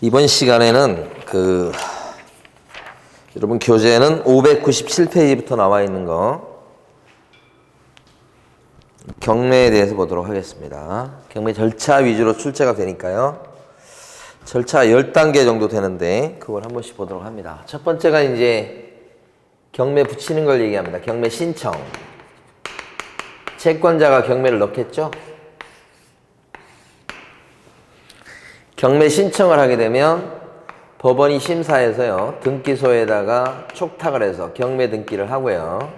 이번 시간에는 여러분 교재는 597페이지부터 나와 있는 거 경매에 대해서 보도록 하겠습니다. 경매 절차 위주로 출제가 되니까요. 절차 10단계 정도 되는데 그걸 한 번씩 보도록 합니다. 첫 번째가 이제 경매 붙이는 걸 얘기합니다. 경매 신청. 채권자가 경매를 넣겠죠? 경매 신청을 하게 되면 법원이 심사해서요, 등기소에다가 촉탁을 해서 경매 등기를 하고요.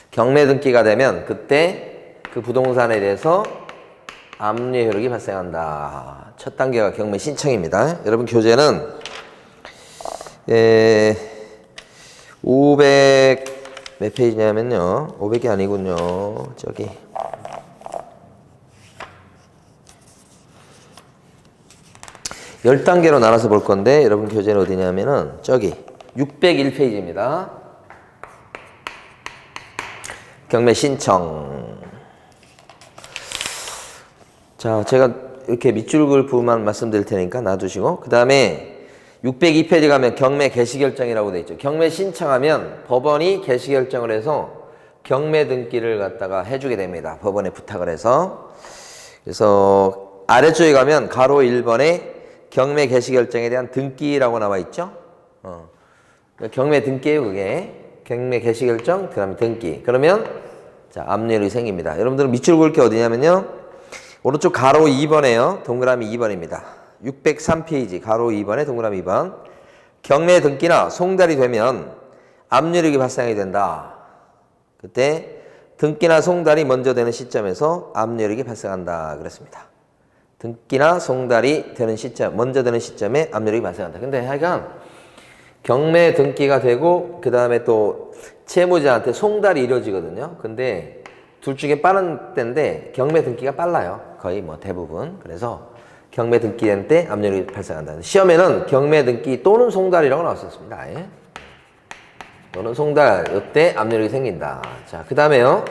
경매 등기가 되면 그때 그 부동산에 대해서 압류 효력이 발생한다. 첫 단계가 경매 신청입니다. 여러분 교재는 500 몇 페이지냐면요, 500이 아니군요. 저기 10단계로 나눠서 볼 건데 여러분 교재는 어디냐면은 저기 601페이지입니다. 경매 신청. 자, 제가 이렇게 밑줄 부분만 말씀드릴 테니까 놔두시고, 그 다음에 602페이지 가면 경매 개시결정이라고 돼 있죠. 경매 신청하면 법원이 개시결정을 해서 경매 등기를 갖다가 해주게 됩니다. 법원에 부탁을 해서. 그래서 아래쪽에 가면 가로 1번에 경매 개시결정에 대한 등기라고 나와 있죠. 경매 등기예요, 그게. 경매 개시결정, 그 다음에 등기. 그러면 자, 압류율이 생깁니다. 여러분들은 밑줄 그을 게 어디냐면요, 오른쪽 가로 2번에요. 동그라미 2번입니다. 603페이지 가로 2번에 동그라미 2번. 경매 등기나 송달이 되면 압류율이 발생하게 된다. 그때 등기나 송달이 먼저 되는 시점에서 압류율이 발생한다 그랬습니다. 등기나 송달이 되는 시점, 먼저 되는 시점에 압류율이 발생한다. 근데 하여간 경매 등기가 되고 그 다음에 또 채무자한테 송달이 이루어지거든요. 근데 둘 중에 빠른 때인데 경매 등기가 빨라요. 거의 뭐 대부분. 그래서 경매 등기된 때 압류율이 발생한다. 시험에는 경매 등기 또는 송달이라고 나왔었습니다. 예? 또는 송달, 이때 압류율이 생긴다. 자, 그 다음에요,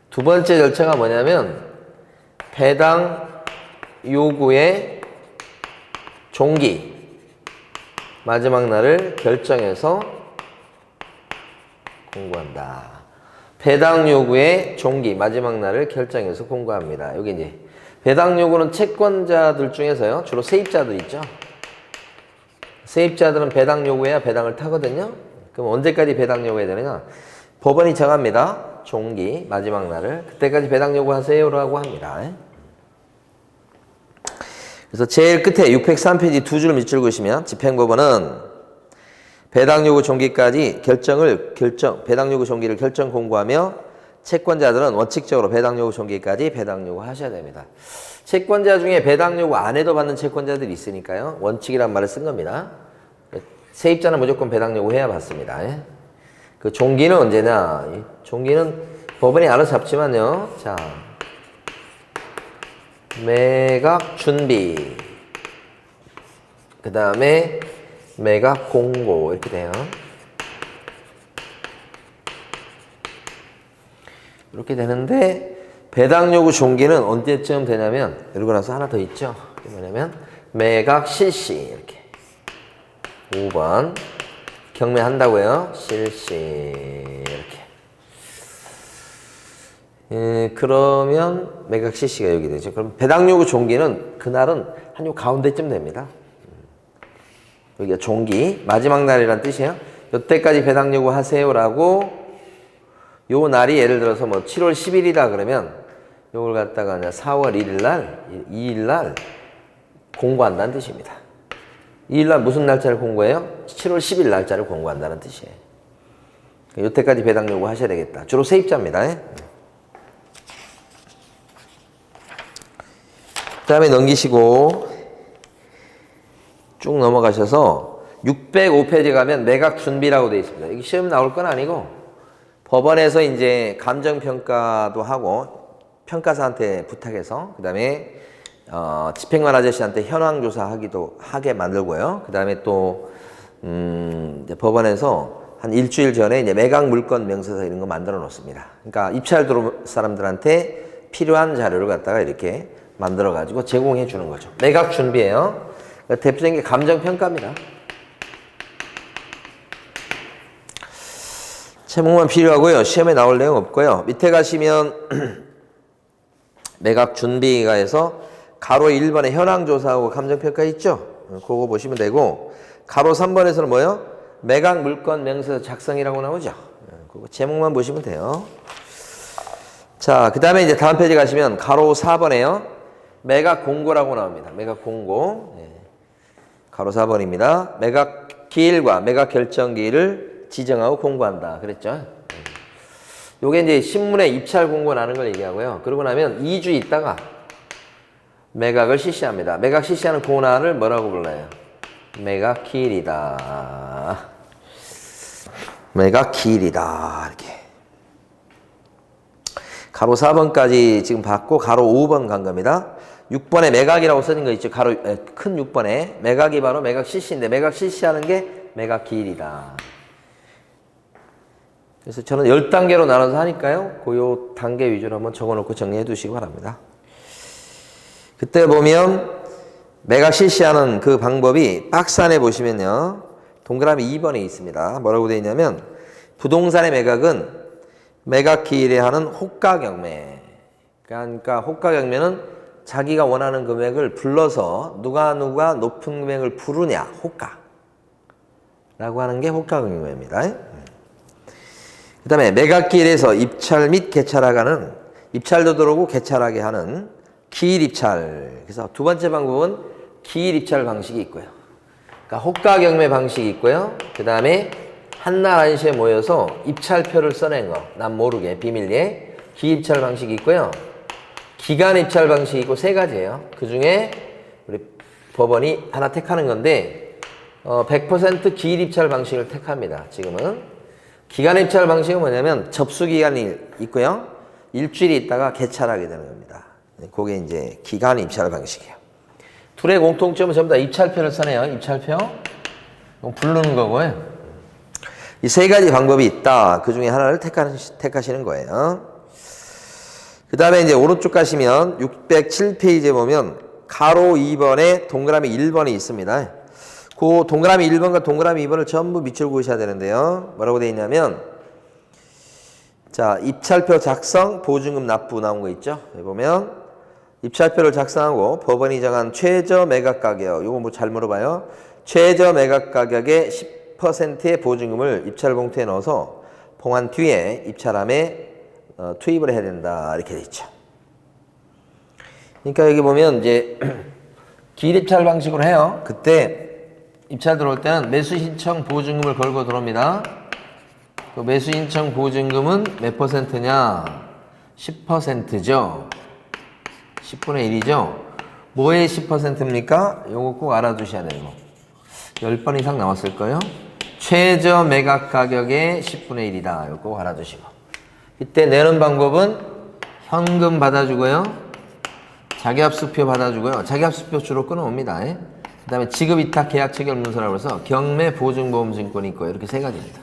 두 번째 절차가 뭐냐면 배당 요구의 종기, 마지막 날을 결정해서 공고한다. 배당 요구의 종기, 마지막 날을 결정해서 공고합니다. 여기 이제 배당 요구는 채권자들 중에서요, 주로 세입자들 있죠. 세입자들은 배당 요구해야 배당을 타거든요. 그럼 언제까지 배당 요구해야 되느냐? 법원이 정합니다. 종기, 마지막 날을. 그때까지 배당 요구하세요라고 합니다. 그래서 제일 끝에 603페이지 두 줄 밑줄 그으시면 집행법원은 배당 요구 종기까지 배당 요구 종기를 결정 공고하며 채권자들은 원칙적으로 배당 요구 종기까지 배당 요구하셔야 됩니다. 채권자 중에 배당 요구 안 해도 받는 채권자들이 있으니까요, 원칙이란 말을 쓴 겁니다. 세입자는 무조건 배당 요구해야 받습니다. 그 종기는 언제냐? 종기는 법원이 알아서 잡지만요. 자, 매각 준비, 그 다음에 매각 공고, 이렇게 돼요. 이렇게 되는데 배당 요구 종기는 언제쯤 되냐면, 이러고 나서 하나 더 있죠. 그게 뭐냐면 매각 실시, 이렇게 5번 경매한다고요. 실시, 이렇게. 그러면 매각 실시가 여기 되죠. 그럼 배당 요구 종기는 그날은 한 요 가운데쯤 됩니다. 여기가 종기, 마지막 날이란 뜻이에요. 이때까지 배당 요구 하세요라고, 요 날이 예를 들어서 뭐 7월 10일이라 그러면 요걸 갖다가 4월 1일 날, 2일 날 공고한다는 뜻입니다. 2일 날 무슨 날짜를 공고해요? 7월 10일 날짜를 공고한다는 뜻이에요. 요때까지 배당 요구 하셔야 되겠다. 주로 세입자입니다. 그 다음에 넘기시고 쭉 넘어가셔서 605페이지 가면 매각 준비라고 되어 있습니다. 이게 시험 나올 건 아니고 법원에서 이제 감정평가도 하고 평가사한테 부탁해서, 그 다음에 집행관 아저씨한테 하게 만들고요. 그 다음에 또 이제 법원에서 한 일주일 전에 이제 매각 물건 명세서 이런 거 만들어 놓습니다. 그러니까 입찰 들어올 사람들한테 필요한 자료를 갖다가 이렇게 만들어 가지고 제공해 주는 거죠. 매각 준비예요. 대표적인 게 감정평가입니다. 제목만 필요하고요. 시험에 나올 내용 없고요. 밑에 가시면 매각 준비가에서 가로 1번에 현황조사하고 감정평가 있죠? 그거 보시면 되고, 가로 3번에서는 뭐요? 매각 물건 명세 작성이라고 나오죠? 그거 제목만 보시면 돼요. 자, 그 다음에 이제 다음 페이지 가시면 가로 4번에요. 매각 공고라고 나옵니다. 매각 공고. 가로 4번입니다. 매각 기일과 매각 결정기일을 지정하고 공고한다. 그랬죠? 요게 이제 신문에 입찰 공고 나는 걸 얘기하고요. 그러고 나면 2주 있다가 매각을 실시합니다. 매각 실시하는 고난을 뭐라고 불러요? 매각 기일이다. 매각 기일이다. 이렇게. 가로 4번까지 지금 봤고, 가로 5번 간 겁니다. 6번에 매각이라고 써진 거 있죠? 큰 6번에. 매각이 바로 매각 실시인데, 매각 실시하는 게 매각 기일이다. 그래서 저는 10단계로 나눠서 하니까요. 그 단계 위주로 한번 적어놓고 정리해 두시기 바랍니다. 그때 보면 매각 실시하는 그 방법이 박스 안에 보시면요. 동그라미 2번에 있습니다. 뭐라고 되어 있냐면 부동산의 매각은 매각 기일에 하는 호가 경매. 그러니까 호가 경매는 자기가 원하는 금액을 불러서 누가 높은 금액을 부르냐. 호가라고 하는 게 호가 경매입니다. 그 다음에 매각 기일에서 입찰 및 개찰하가는 입찰도 들어오고 개찰하게 하는 기일 입찰. 그래서 두 번째 방법은 기일 입찰 방식이 있고요. 그러니까 호가 경매 방식이 있고요. 그 다음에 한날 한시에 모여서 입찰표를 써낸 거. 난 모르게 비밀리에 기일 입찰 방식이 있고요. 기간 입찰 방식이 있고 세 가지예요. 그 중에 우리 법원이 하나 택하는 건데 100% 기일 입찰 방식을 택합니다. 지금은. 기간 입찰 방식은 뭐냐면 접수 기간이 있고요. 일주일이 있다가 개찰하게 되는 겁니다. 그게 이제 기간 입찰 방식이에요. 둘의 공통점은 전부 다 입찰표를 써내요. 입찰표. 부르는 거고요. 이 세 가지 방법이 있다. 그 중에 하나를 택하시는 거예요. 그 다음에 이제 오른쪽 가시면 607페이지에 보면 가로 2번에 동그라미 1번이 있습니다. 그 동그라미 1번과 동그라미 2번을 전부 밑줄 그으셔야 되는데요. 뭐라고 되어 있냐면 자, 입찰표 작성, 보증금 납부 나온 거 있죠? 여기 보면 입찰표를 작성하고 법원이 정한 최저 매각 가격, 요거 뭐 잘 물어봐요. 최저 매각 가격의 10%의 보증금을 입찰 봉투에 넣어서 봉한 뒤에 입찰함에 투입을 해야 된다. 이렇게 돼 있죠. 그러니까 여기 보면 이제 기일 입찰 방식으로 해요. 그때 입찰 들어올 때는 매수 신청 보증금을 걸고 들어옵니다. 그 매수 신청 보증금은 몇 퍼센트냐? 10%죠. 10분의 1이죠. 뭐의 10%입니까? 요거 꼭 알아두셔야 돼요. 10번 이상 나왔을 거예요. 최저 매각 가격의 10분의 1이다. 요거 꼭 알아두시고. 이때 내는 방법은 현금 받아주고요. 자기합수표 받아주고요. 자기합수표 주로 끊어옵니다. 그 다음에 지급위탁 계약 체결 문서라고 해서 경매 보증보험증권이 있고 이렇게 세 가지입니다.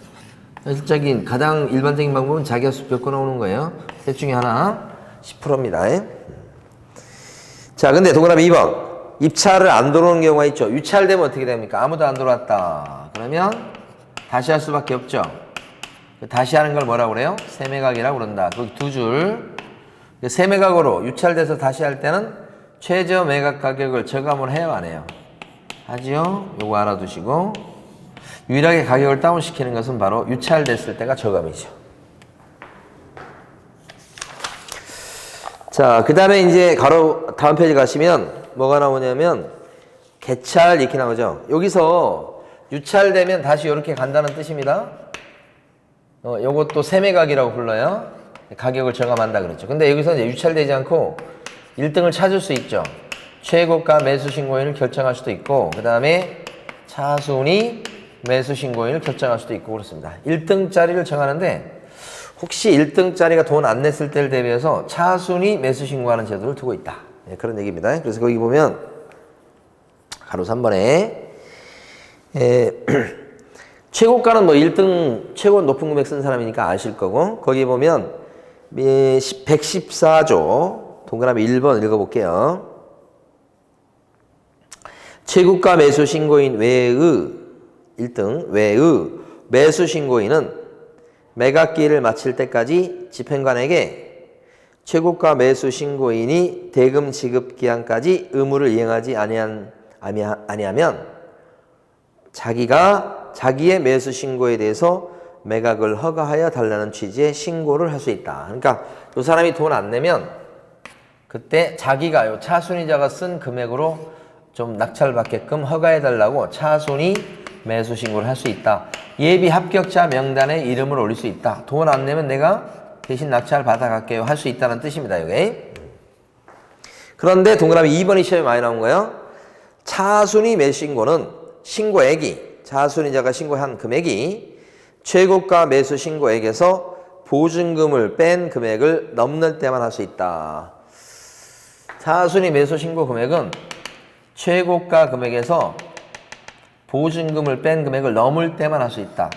현실적인 가장 일반적인 방법은 자기합수표 끊어오는 거예요. 셋 중에 하나 10%입니다. 자, 근데 동그라미 2번. 입찰을 안 들어오는 경우가 있죠. 유찰되면 어떻게 됩니까? 아무도 안 들어왔다. 그러면 다시 할 수밖에 없죠. 다시 하는 걸 뭐라고 그래요? 세매각이라고 그런다. 거기 두 줄. 세매각으로 유찰돼서 다시 할 때는 최저 매각 가격을 저감을 해요, 안 해요? 하지요? 요거 알아두시고. 유일하게 가격을 다운시키는 것은 바로 유찰됐을 때가 저감이죠. 자, 그 다음에 이제 다음 페이지 가시면 뭐가 나오냐면 개찰 이렇게 나오죠. 여기서 유찰되면 다시 이렇게 간다는 뜻입니다. 요것도 세매각이라고 불러요. 가격을 저감한다 그랬죠. 근데 여기서 이제 유찰되지 않고 1등을 찾을 수 있죠. 최고가 매수 신고일을 결정할 수도 있고, 그 다음에 차순위 매수 신고일을 결정할 수도 있고 그렇습니다. 1등짜리를 정하는데 혹시 1등짜리가 돈 안 냈을 때를 대비해서 차순위 매수 신고하는 제도를 두고 있다. 네, 그런 얘기입니다. 그래서 거기 보면 가로 3번에 최고가는 뭐 1등 최고 높은 금액 쓴 사람이니까 아실 거고, 거기 보면 114조 동그라미 1번 읽어볼게요. 최고가 매수 신고인 외의 1등 외의 매수 신고인은 매각기일을 마칠 때까지 집행관에게 최고가 매수 신고인이 대금 지급 기한까지 의무를 이행하지 아니하면 자기가 자기의 매수 신고에 대해서 매각을 허가하여 달라는 취지의 신고를 할 수 있다. 그러니까 이 사람이 돈 안 내면 그때 자기가 요 차순위자가 쓴 금액으로 좀 낙찰받게끔 허가해 달라고 차순위 매수 신고를 할 수 있다. 예비 합격자 명단에 이름을 올릴 수 있다. 돈 안 내면 내가 대신 낙찰 받아갈게요. 할 수 있다는 뜻입니다. 이게. 그런데 동그라미 2번이 시험에 많이 나온 거예요. 차순위 매수 신고는 신고액이 차순위자가 신고한 금액이 최고가 매수 신고액에서 보증금을 뺀 금액을 넘는 때만 할 수 있다. 차순위 매수 신고 금액은 최고가 금액에서 보증금을 뺀 금액을 넘을 때만 할 수 있다.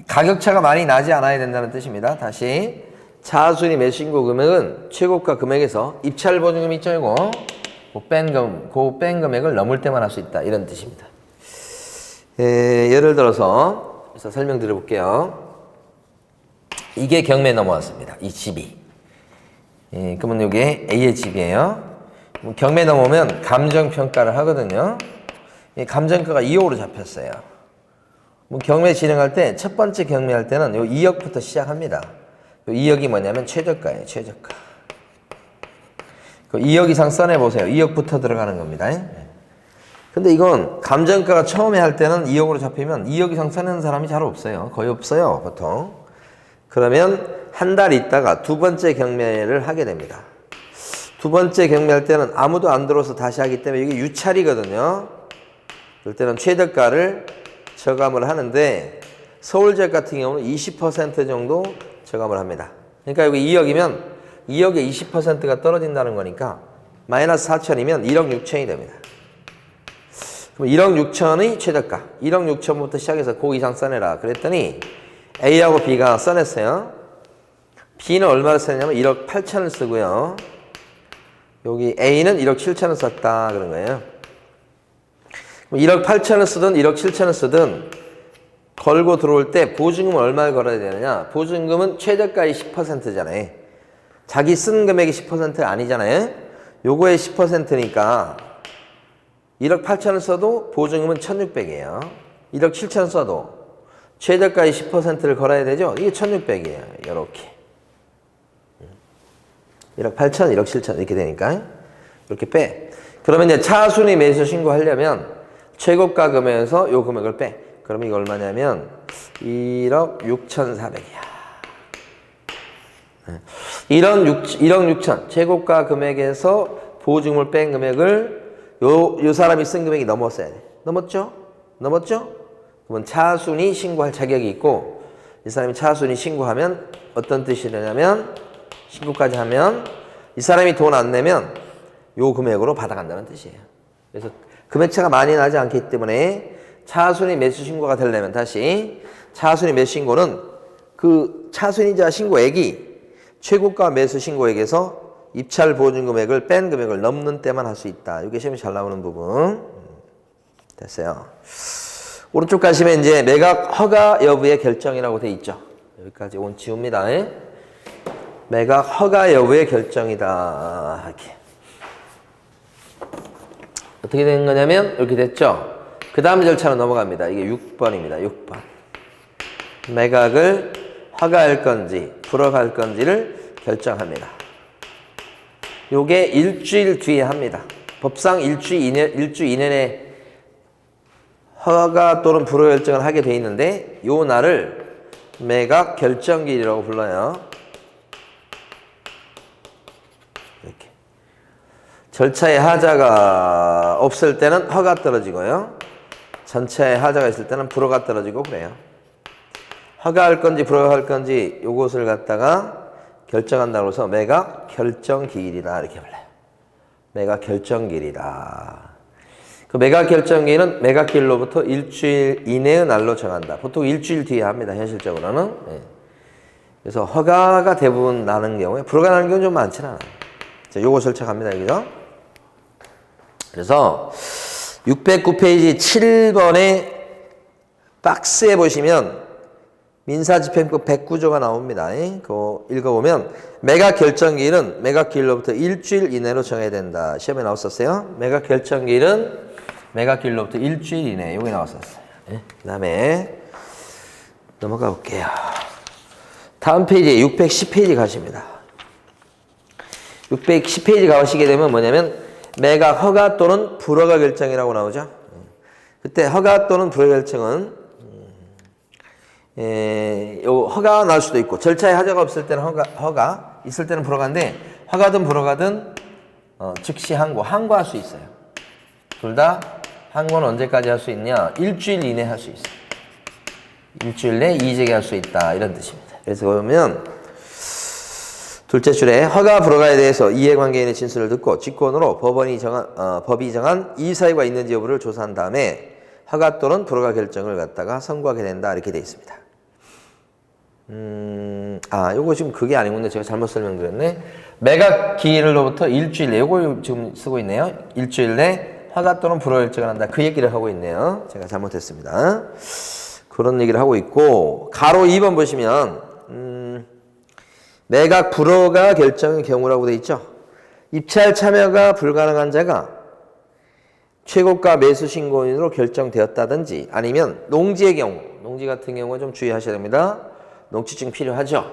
가격차가 많이 나지 않아야 된다는 뜻입니다. 다시 차순위 매수 신고 금액은 최고가 금액에서 입찰 보증금 있죠, 이거. 그 뺀 금액을 넘을 때만 할 수 있다. 이런 뜻입니다. 예를 들어서 설명드려 볼게요. 이게 경매 넘어왔습니다. 이 집이. 그러면 이게 A의 집이에요. 경매 넘어오면 감정평가를 하거든요. 감정가가 2억으로 잡혔어요. 경매 진행할 때 첫 번째 경매할 때는 요 2억부터 시작합니다. 요 2억이 뭐냐면 최저가예요. 최저가. 그 2억 이상 써내보세요. 2억부터 들어가는 겁니다. 근데 이건 감정가가 처음에 할 때는 2억으로 잡히면 2억 이상 써내는 사람이 잘 없어요. 거의 없어요. 보통. 그러면 한 달 있다가 두 번째 경매를 하게 됩니다. 두 번째 경매할 때는 아무도 안 들어와서 다시 하기 때문에 이게 유찰이거든요. 그럴 때는 최저가를 저감을 하는데 서울지역 같은 경우는 20% 정도 저감을 합니다. 그러니까 여기 2억이면 2억의 20%가 떨어진다는 거니까 마이너스 4천이면 1억 6천이 됩니다. 그럼 1억 6천의 최저가 1억 6천부터 시작해서 그 이상 써내라 그랬더니 A하고 B가 써냈어요. B는 얼마를 썼냐면 1억 8천을 쓰고요. 여기 A는 1억 7천을 썼다 그런 거예요. 1억 8천을 쓰든 1억 7천을 쓰든 걸고 들어올 때 보증금은 얼마를 걸어야 되느냐. 보증금은 최저가의 10%잖아요. 자기 쓴 금액이 10%가 아니잖아요. 요거의 10%니까 1억 8천을 써도 보증금은 1,600이에요. 1억 7천 써도 최저가의 10%를 걸어야 되죠. 이게 1,600이에요. 이렇게 1억 8천, 1억 7천 이렇게 되니까 이렇게 빼. 그러면 이제 차순위 매수 신고하려면 최고가 금액에서 요 금액을 빼. 그러면 이거 얼마냐면 1억 6,400이야. 1억 6천 최고가 금액에서 보증금을 뺀 금액을 요 사람이 쓴 금액이 넘었어야 돼. 넘었죠? 넘었죠? 그러면 차순위 신고할 자격이 있고 이 사람이 차순위 신고하면 어떤 뜻이 되냐면 신고까지 하면 이 사람이 돈 안 내면 요 금액으로 받아간다는 뜻이에요. 그래서 금액차가 많이 나지 않기 때문에 차순위 매수 신고가 되려면 다시 차순위 매수 신고는 그 차순위자 신고액이 최고가 매수 신고액에서 입찰 보증 금액을 뺀 금액을 넘는 때만 할 수 있다. 이게 시험에 잘 나오는 부분. 됐어요. 오른쪽 가시면 이제 매각 허가 여부의 결정이라고 돼 있죠. 여기까지 온 지웁니다. 매각 허가 여부의 결정이다. 이렇게. 어떻게 된 거냐면 이렇게 됐죠. 그 다음 절차로 넘어갑니다. 이게 6번입니다. 6번. 매각을 허가할 건지 불허할 건지를 결정합니다. 요게 일주일 뒤에 합니다. 법상 일주 이내에 허가 또는 불허 결정을 하게 돼 있는데 요 날을 매각 결정기일이라고 불러요. 이렇게. 절차에 하자가 없을 때는 허가 떨어지고요. 전체에 하자가 있을 때는 불허가 떨어지고 그래요. 허가할 건지 불허할 건지 요것을 갖다가 결정한다고 해서 매각 결정기일이다 이렇게 불러요. 매각 결정기일이다. 그 매각 결정기일은 매각기일로부터 일주일 이내의 날로 정한다. 보통 일주일 뒤에 합니다. 현실적으로는. 네. 그래서 허가가 대부분 나는 경우에 불허가 나는 경우는 좀 많지는 않아요. 자, 요거 설정합니다. 여기서. 그래서 609페이지 7번의 박스에 보시면 민사집행법 109조가 나옵니다. 그거 읽어보면 매각 결정기일은 매각 기일로부터 일주일 이내로 정해야 된다. 시험에 나왔었어요. 매각 결정기일은 매각 기일로부터 일주일 이내. 여기 나왔었어요. 그 다음에 넘어가 볼게요. 다음 페이지에 610페이지 가십니다. 610페이지 가시게 되면 뭐냐면 매각 허가 또는 불허가 결정이라고 나오죠. 그때 허가 또는 불허 결정은 요 허가가 나올 수도 있고 절차에 하자가 없을 때는 허가 있을 때는 불허가인데 허가든 불허가든 즉시 항고할 수 있어요. 둘 다 항고는 언제까지 할 수 있냐? 일주일 이내 할 수 있어요. 일주일 내 이의제기할 수 있다 이런 뜻입니다. 그래서 보면 둘째 줄에 허가 불허가에 대해서 이해관계인의 진술을 듣고 직권으로 법이 정한 이의사유가 있는지 여부를 조사한 다음에 허가 또는 불허가 결정을 갖다가 선고하게 된다 이렇게 되어 있습니다. 요거 지금 그게 아니군요. 제가 잘못 설명드렸네. 매각 기일로부터 일주일 내 요거 지금 쓰고 있네요. 일주일 내 허가 또는 불허 결정을 한다. 그 얘기를 하고 있네요. 제가 잘못했습니다. 그런 얘기를 하고 있고 가로 2번 보시면 매각 불허가 결정의 경우라고 되어 있죠. 입찰 참여가 불가능한 자가 최고가 매수 신고인으로 결정되었다든지 아니면 농지의 경우, 농지 같은 경우는 좀 주의하셔야 됩니다. 농지증 필요하죠.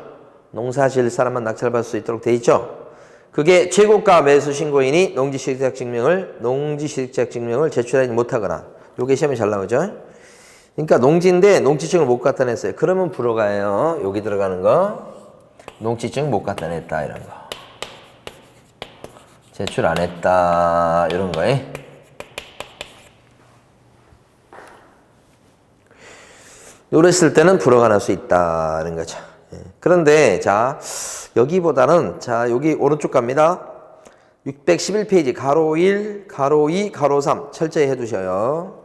농사 지을 사람만 낙찰받을 수 있도록 되어 있죠. 그게 최고가 매수 신고인이 농지실적 증명을 제출하지 못하거나 요게 시험에 잘 나오죠. 그러니까 농지인데 농지증을 못 갖다 냈어요. 그러면 불허가예요. 여기 들어가는 거. 농지증 못 갖다 냈다 이런 거. 제출 안 했다 이런 거에. 요랬을 때는 불허가 날 수 있다는 거죠. 그런데 자 여기보다는 자 여기 오른쪽 갑니다. 611페이지 가로 1, 가로 2, 가로 3 철저히 해두셔요.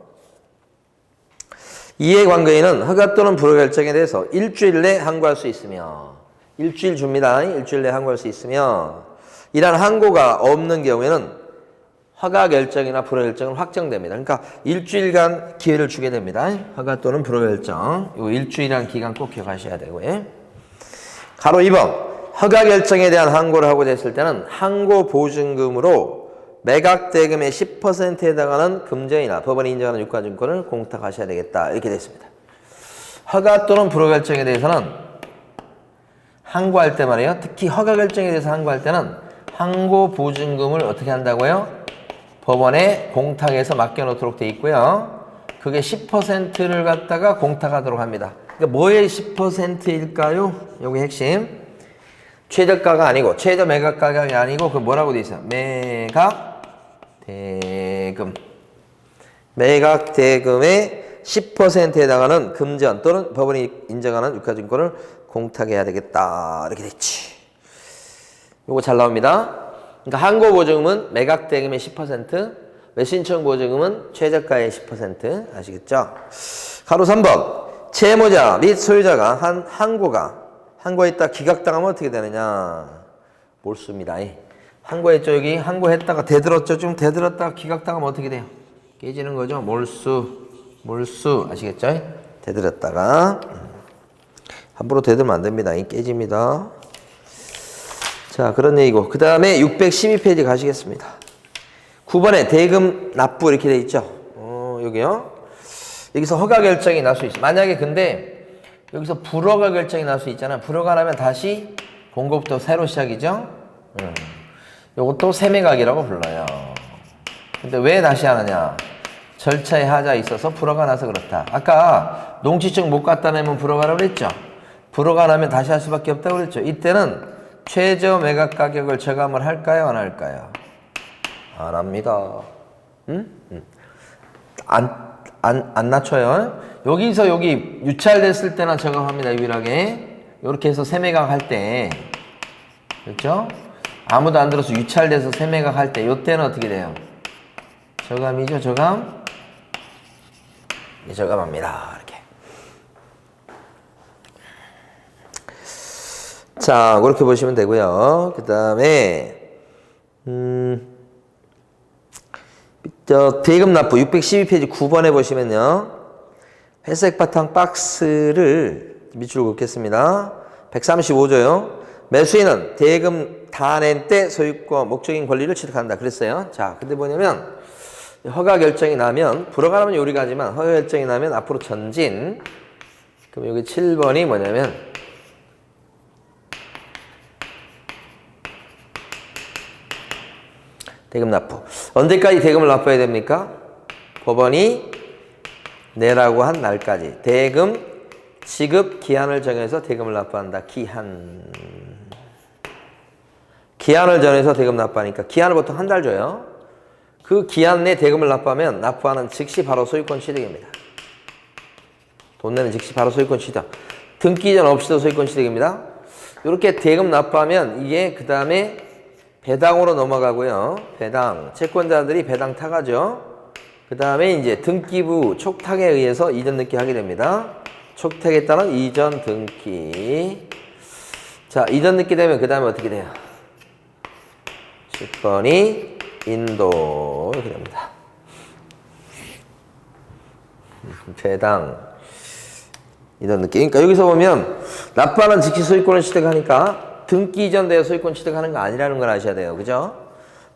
이해관계인은 허가 또는 불허 결정에 대해서 일주일 내 항고할 수 있으며 일주일 줍니다. 일주일 내 항고할 수 있으며 이러한 항고가 없는 경우에는 허가 결정이나 불허 결정은 확정됩니다. 그러니까 일주일간 기회를 주게 됩니다. 허가 또는 불허 결정. 이 일주일이라는 기간 꼭 기억하셔야 되고요. 가로 2번. 허가 결정에 대한 항고를 하고자 했을 때는 항고 보증금으로 매각 대금의 10%에 해당하는 금전이나 법원이 인정하는 유가증권을 공탁하셔야 되겠다. 이렇게 됐습니다. 허가 또는 불허 결정에 대해서는 항고할 때 말이에요. 특히 허가 결정에 대해서 항고할 때는 항고 보증금을 어떻게 한다고요? 법원에 공탁해서 맡겨놓도록 돼 있고요. 그게 10%를 갖다가 공탁하도록 합니다. 그러니까 뭐의 10%일까요? 여기 핵심. 최저가가 아니고 최저 매각 가격이 아니고 그 뭐라고 돼 있어요? 매각 대금. 매각 대금의 10%에 해당하는 금전 또는 법원이 인정하는 유가증권을 공탁해야 되겠다. 이렇게 됐지. 요거 잘 나옵니다. 그러니까 항고 보증금은 매각 대금의 10%, 매수신청 보증금은 최저가의 10%. 아시겠죠? 가로 3번. 채무자 및 소유자가 한 항고했다 기각당하면 어떻게 되느냐? 몰수입니다. 항고했죠. 여기 항고했다가 대들었죠. 좀 대들었다가 기각당하면 어떻게 돼요? 깨지는 거죠. 몰수. 아시겠죠? 대들었다가 함부로 대들면 안 됩니다. 깨집니다. 자, 그런 얘기고. 그 다음에 612페이지 가시겠습니다. 9번에 대금 납부 이렇게 돼 있죠. 여기요. 여기서 허가 결정이 날 수 있어. 만약에 근데 여기서 불허가 결정이 날 수 있잖아. 불허가 나면 다시 공고부터 새로 시작이죠. 요것도 세매각이라고 불러요. 근데 왜 다시 하느냐? 절차에 하자가 있어서 불허가 나서 그렇다. 아까 농지증 못 갖다 내면 불허가라고 그랬죠. 불허가 나면 다시 할 수밖에 없다고 그랬죠. 이때는 최저 매각 가격을 저감을 할까요? 안 할까요? 안 합니다. 안 낮춰요. 여기서 여기 유찰됐을 때나 저감합니다. 유일하게. 이렇게 해서 세매각 할 때. 그렇죠? 아무도 안 들어서 유찰돼서 세매각 할 때. 이때는 어떻게 돼요? 저감이죠, 저감? 네, 저감합니다. 이렇게. 자, 그렇게 보시면 되고요. 그 다음에 저 대금 납부 612페이지 9번에 보시면요. 회색 바탕 박스를 밑줄 긋겠습니다. 135조요. 매수인은 대금 다 낸 때 소유권 목적인 권리를 취득한다 그랬어요. 자, 근데 뭐냐면 허가 결정이 나면 불허가라면 요리가 하지만 허가 결정이 나면 앞으로 전진. 그럼 여기 7번이 뭐냐면 대금 납부. 언제까지 대금을 납부해야 됩니까? 법원이 내라고 한 날까지. 대금 지급 기한을 정해서 대금을 납부한다. 기한을 정해서 대금 납부하니까 기한을 보통 한 달 줘요. 그 기한 내 대금을 납부하면 납부하는 즉시 바로 소유권 취득입니다. 돈 내는 즉시 바로 소유권 취득. 등기 이전 없이도 소유권 취득입니다. 이렇게 대금 납부하면 이게 그 다음에 배당으로 넘어가고요. 배당. 채권자들이 배당 타가죠. 그 다음에 이제 등기부 촉탁에 의해서 이전 등기 하게 됩니다. 촉탁에 따른 이전 등기. 자, 이전 등기 되면 그 다음에 어떻게 돼요? 10번이 인도 이렇게 됩니다. 배당 이전 등기. 그러니까 여기서 보면 납부하는 즉시 소유권을 취득하니까 등기 이전되어 소유권 취득하는 거 아니라는 걸 아셔야 돼요. 그죠?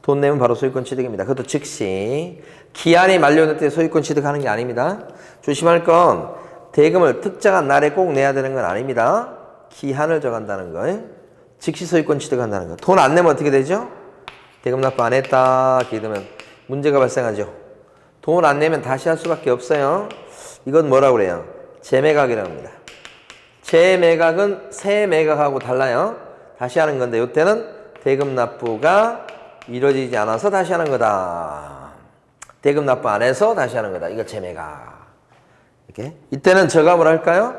돈 내면 바로 소유권 취득입니다. 그것도 즉시. 기한이 만료될 때 소유권 취득하는 게 아닙니다. 조심할 건 대금을 특정한 날에 꼭 내야 되는 건 아닙니다. 기한을 정한다는 거예요. 즉시 소유권 취득한다는 거. 돈 안 내면 어떻게 되죠? 대금 납부 안 했다. 이렇게 되면 문제가 발생하죠. 돈 안 내면 다시 할 수밖에 없어요. 이건 뭐라고 그래요? 재매각이라고 합니다. 재매각은 새 매각하고 달라요. 다시 하는 건데 이때는 대금 납부가 이루어지지 않아서 다시 하는 거다. 대금 납부 안 해서 다시 하는 거다. 이거 재매각. 이렇게. 이때는 저감을 할까요?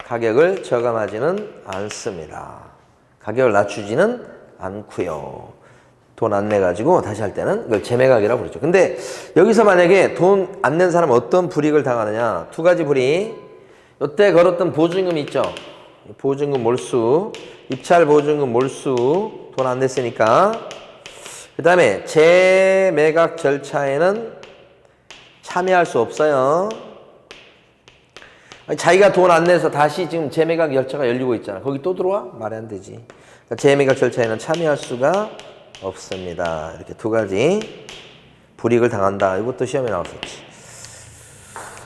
가격을 저감하지는 않습니다. 가격을 낮추지는 않고요. 돈 안 내가지고 다시 할 때는 이걸 재매각이라고 부르죠. 근데 여기서 만약에 돈 안 낸 사람은 어떤 불이익을 당하느냐. 두 가지 불이익. 이때 걸었던 보증금 있죠. 보증금 몰수. 입찰 보증금 몰수. 돈 안 냈으니까. 그 다음에 재매각 절차에는 참여할 수 없어요. 자기가 돈 안 내서 다시 지금 재매각 절차가 열리고 있잖아. 거기 또 들어와? 말이 안 되지. 그러니까 재매각 절차에는 참여할 수가 없습니다. 이렇게 두 가지 불이익을 당한다. 이것도 시험에 나왔었지.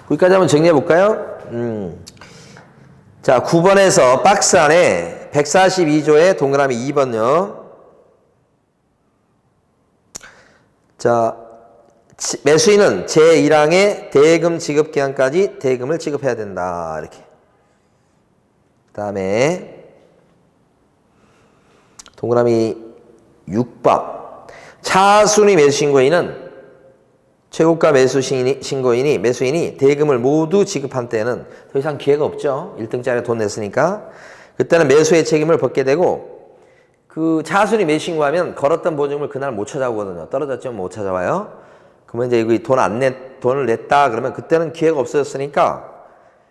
거기까지 한번 정리해 볼까요? 자, 9번에서 박스 안에 142조의 동그라미 2번요. 자, 매수인은 제1항의 대금 지급 기한까지 대금을 지급해야 된다. 이렇게. 그 다음에 동그라미 6번. 차순위 매수 신고인은 최고가 매수 신고인이 매수인이 대금을 모두 지급한 때는 더 이상 기회가 없죠. 1등짜리 돈 냈으니까. 그때는 매수의 책임을 벗게 되고 그 차순위 매수 신고하면 걸었던 보증금을 그날 못 찾아오거든요. 떨어졌지만 못 찾아와요. 그러면 이제 이거 돈을 냈다 그러면 그때는 기회가 없어졌으니까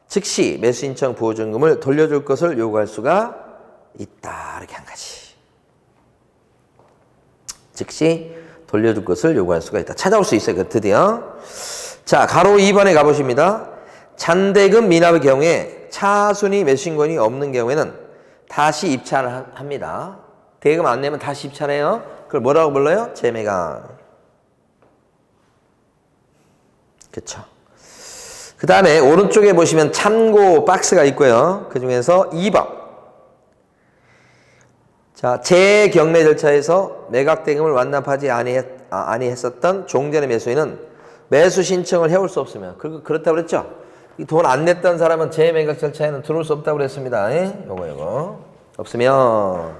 즉시 매수 신청 보증금을 돌려줄 것을 요구할 수가 있다. 이렇게 한 가지. 즉시 돌려줄 것을 요구할 수가 있다. 찾아올 수 있어요. 드디어. 자, 가로 2번에 가보십니다. 잔대금 미납의 경우에 차순위 매수 신고인이 없는 경우에는 다시 입찰을 합니다. 대금 안 내면 다시 입찰해요. 그걸 뭐라고 불러요? 재매각. 그쵸. 그 다음에 오른쪽에 보시면 참고 박스가 있고요. 그 중에서 2번. 자, 재경매 절차에서 매각 대금을 완납하지 아니했었던 종전의 매수인은 매수 신청을 해올 수 없으면 그렇다고 그랬죠? 돈 안 냈던 사람은 재매각 절차에는 들어올 수 없다고 그랬습니다. 예? 요거 없으면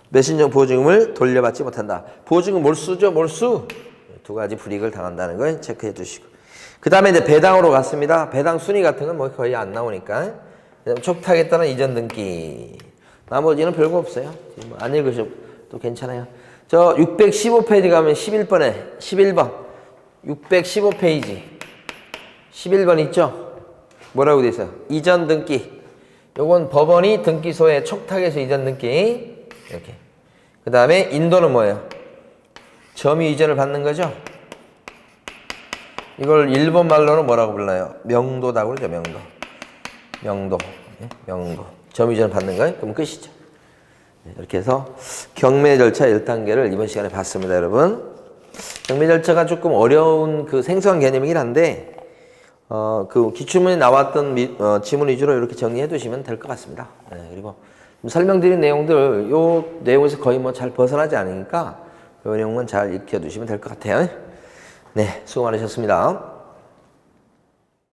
매수 신청 보증금을 돌려받지 못한다. 보증금 몰수죠, 몰수. 두 가지 불이익을 당한다는 걸 체크해 주시고. 그 다음에 이제 배당으로 갔습니다. 배당 순위 같은 건 뭐 거의 안 나오니까. 촉탁에 따른 이전 등기. 나머지는 별거 없어요. 안 읽으셔도 괜찮아요. 저 615페이지 가면 11번 615페이지 11번 있죠? 뭐라고 돼 있어요? 이전 등기. 요건 법원이 등기소에 촉탁해서 이전 등기. 이렇게. 그 다음에 인도는 뭐예요? 점유 이전을 받는 거죠? 이걸 일본 말로는 뭐라고 불러요? 명도다고 그러죠, 명도. 명도. 네? 명도. 점유전 받는 거예요? 그럼 끝이죠. 네, 이렇게 해서 경매 절차 1단계를 이번 시간에 봤습니다, 여러분. 경매 절차가 조금 어려운 그 생소한 개념이긴 한데, 그 기출문에 나왔던 지문 위주로 이렇게 정리해 두시면 될 것 같습니다. 네, 그리고 설명드린 내용들, 요 내용에서 거의 뭐 잘 벗어나지 않으니까 요 내용만 잘 익혀 두시면 될 것 같아요. 네, 수고 많으셨습니다.